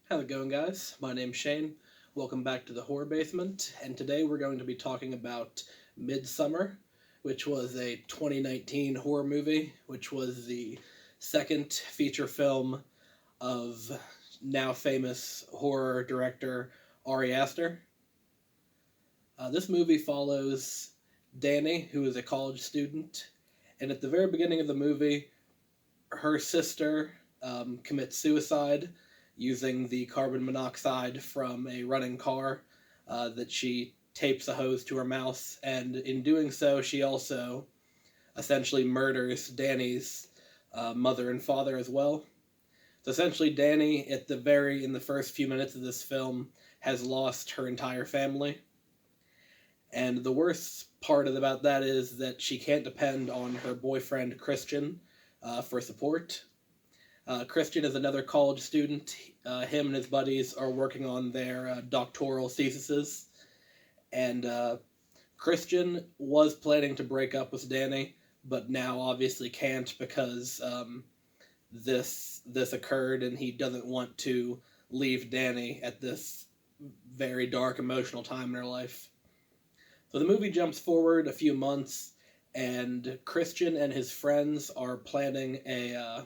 How's it going, guys? My name's Shane. Welcome back to the Horror Basement, and today we're going to be talking about Midsommar, which was a 2019 horror movie, which was the second feature film of now famous horror director Ari Aster. This movie follows Danny, who is a college student, and at the very beginning of the movie, her sister commits suicide using the carbon monoxide from a running car that she tapes a hose to her mouth, and in doing so, she also essentially murders Danny's mother and father as well. So essentially, Danny, in the first few minutes of this film, has lost her entire family. And the worst part about that is that she can't depend on her boyfriend Christian for support. Christian is another college student. Him and his buddies are working on their doctoral theses, and Christian was planning to break up with Danny, but now obviously can't because this occurred, and he doesn't want to leave Danny at this very dark emotional time in her life. So the movie jumps forward a few months, and Christian and his friends are planning a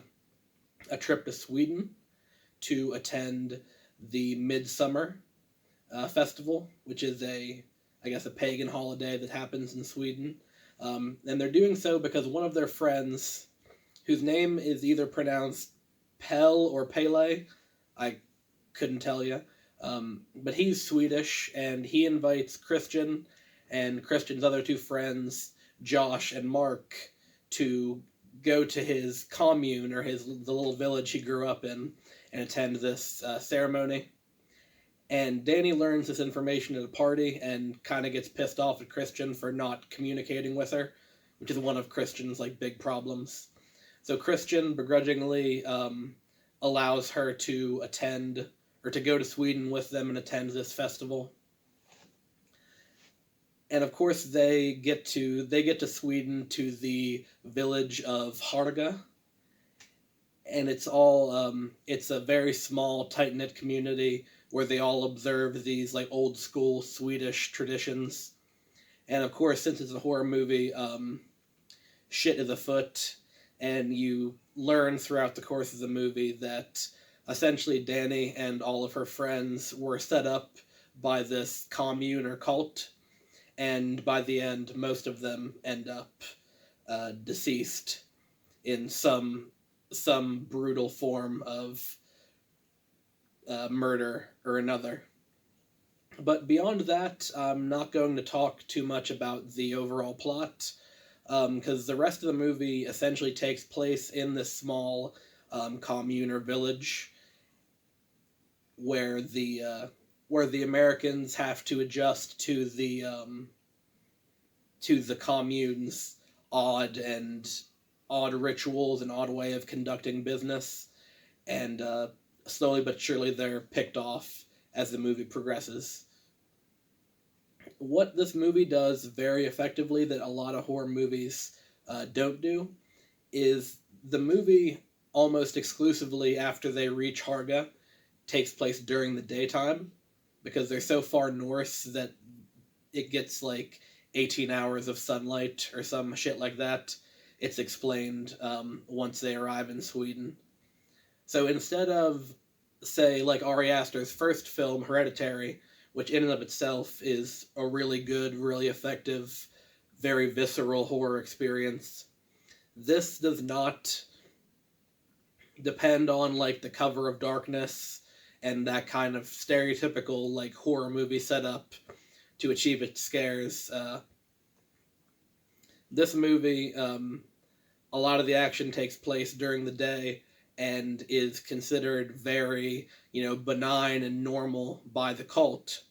trip to Sweden to attend the Midsummer festival, which is a pagan holiday that happens in Sweden. And they're doing so because one of their friends, whose name is either pronounced Pel or Pele, I couldn't tell you, but he's Swedish, and he invites Christian and Christian's other two friends, Josh and Mark, to go to his commune, or the little village he grew up in, and attend this ceremony. And Danny learns this information at a party and kind of gets pissed off at Christian for not communicating with her, which is one of Christian's big problems. So Christian begrudgingly allows her to attend, or to go to Sweden with them and attend this festival. And of course, they get to Sweden, to the village of Harga, and it's a very small, tight knit community where they all observe these old school Swedish traditions. And of course, since it's a horror movie, shit is afoot, and you learn throughout the course of the movie that essentially Danny and all of her friends were set up by this commune or cult. And by the end, most of them end up deceased in some brutal form of murder or another. But beyond that, I'm not going to talk too much about the overall plot, because the rest of the movie essentially takes place in this small commune or village where the Americans have to adjust to the commune's odd rituals and odd way of conducting business, and slowly but surely they're picked off as the movie progresses. What this movie does very effectively that a lot of horror movies don't do is the movie almost exclusively after they reach Harga takes place during the daytime, because they're so far north that it gets 18 hours of sunlight or some shit like that. It's explained once they arrive in Sweden. So instead of, say, Ari Aster's first film, Hereditary, which in and of itself is a really good, really effective, very visceral horror experience, this does not depend on the cover of darkness and that kind of stereotypical horror movie setup to achieve its scares. This movie, a lot of the action takes place during the day and is considered very, benign and normal by the cult,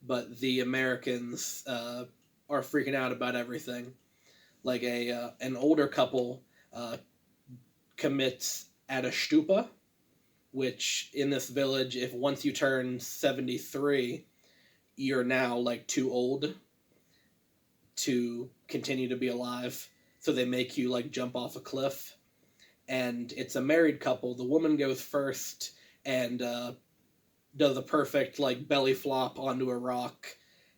but the Americans are freaking out about everything. An older couple commits at a stupa, which in this village, if once you turn 73, you're now too old to continue to be alive, so they make you jump off a cliff. And it's a married couple. The woman goes first, and does a perfect, like, belly flop onto a rock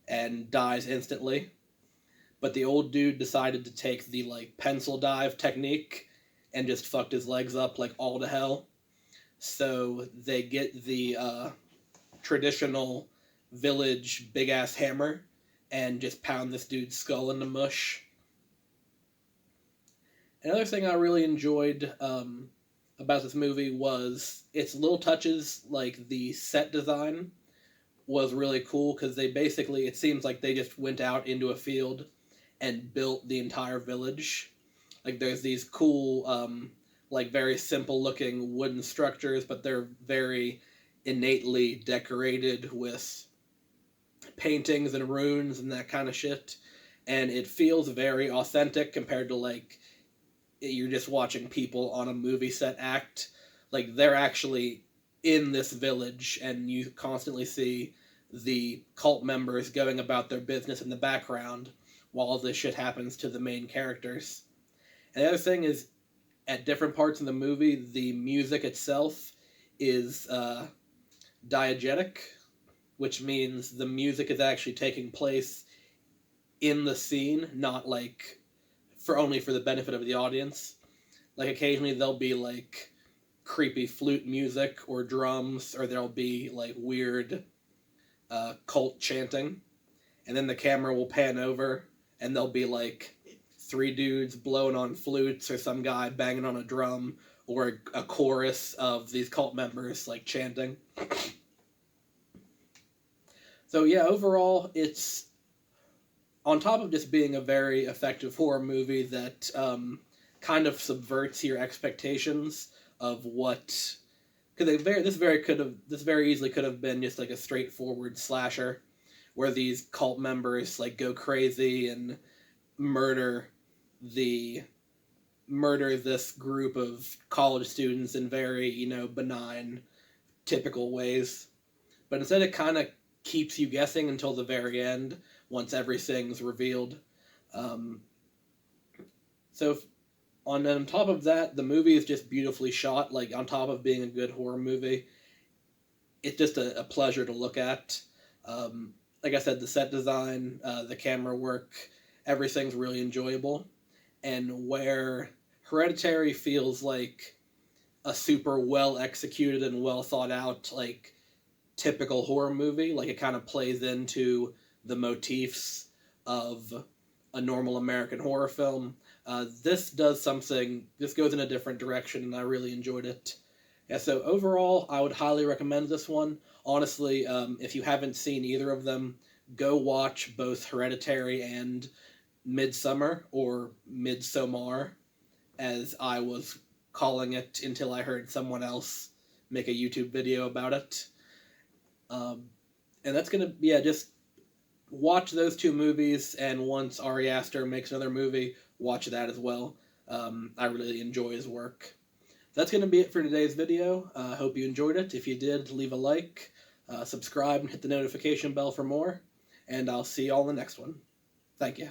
and dies instantly. But the old dude decided to take the, like, pencil dive technique and just fucked his legs up, like, all to hell. So they get the traditional village big-ass hammer and just pound this dude's skull into mush. Another thing I really enjoyed about this movie was its little touches, like the set design was really cool, because they basically, it seems like they just went out into a field and built the entire village. Like, there's these cool, like, very simple looking wooden structures, but they're very innately decorated with paintings and runes and that kind of shit. And it feels very authentic compared to, like, you're just watching people on a movie set act. Like, they're actually in this village, and you constantly see the cult members going about their business in the background while all this shit happens to the main characters. And the other thing is, at different parts of the movie, the music itself is diegetic, which means the music is actually taking place in the scene, not like only for the benefit of the audience. Like, occasionally there'll be like creepy flute music or drums, or there'll be like weird cult chanting, and then the camera will pan over and there'll be like 3 dudes blowing on flutes, or some guy banging on a drum, or a chorus of these cult members like chanting. So yeah, overall, it's, on top of just being a very effective horror movie that kind of subverts your expectations of what, because this very easily could have been just like a straightforward slasher, where these cult members like go crazy and murder this group of college students in very, benign, typical ways. But instead, it kind of keeps you guessing until the very end, once everything's revealed. So on top of that, the movie is just beautifully shot. Like, on top of being a good horror movie, it's just a pleasure to look at. Like I said, the set design, the camera work, everything's really enjoyable. And where Hereditary feels like a super well executed and well thought out, like, typical horror movie, like, it kind of plays into the motifs of a normal American horror film. This goes in a different direction, and I really enjoyed it. Yeah, so overall, I would highly recommend this one. Honestly, if you haven't seen either of them, go watch both Hereditary and Midsommar, or Midsommar, as I was calling it until I heard someone else make a YouTube video about it. And that's gonna, just watch those 2 movies, and once Ari Aster makes another movie, watch that as well. I really enjoy his work. That's going to be it for today's video. I hope you enjoyed it. If you did, leave a like, subscribe, and hit the notification bell for more, and I'll see you all in the next one. Thank you.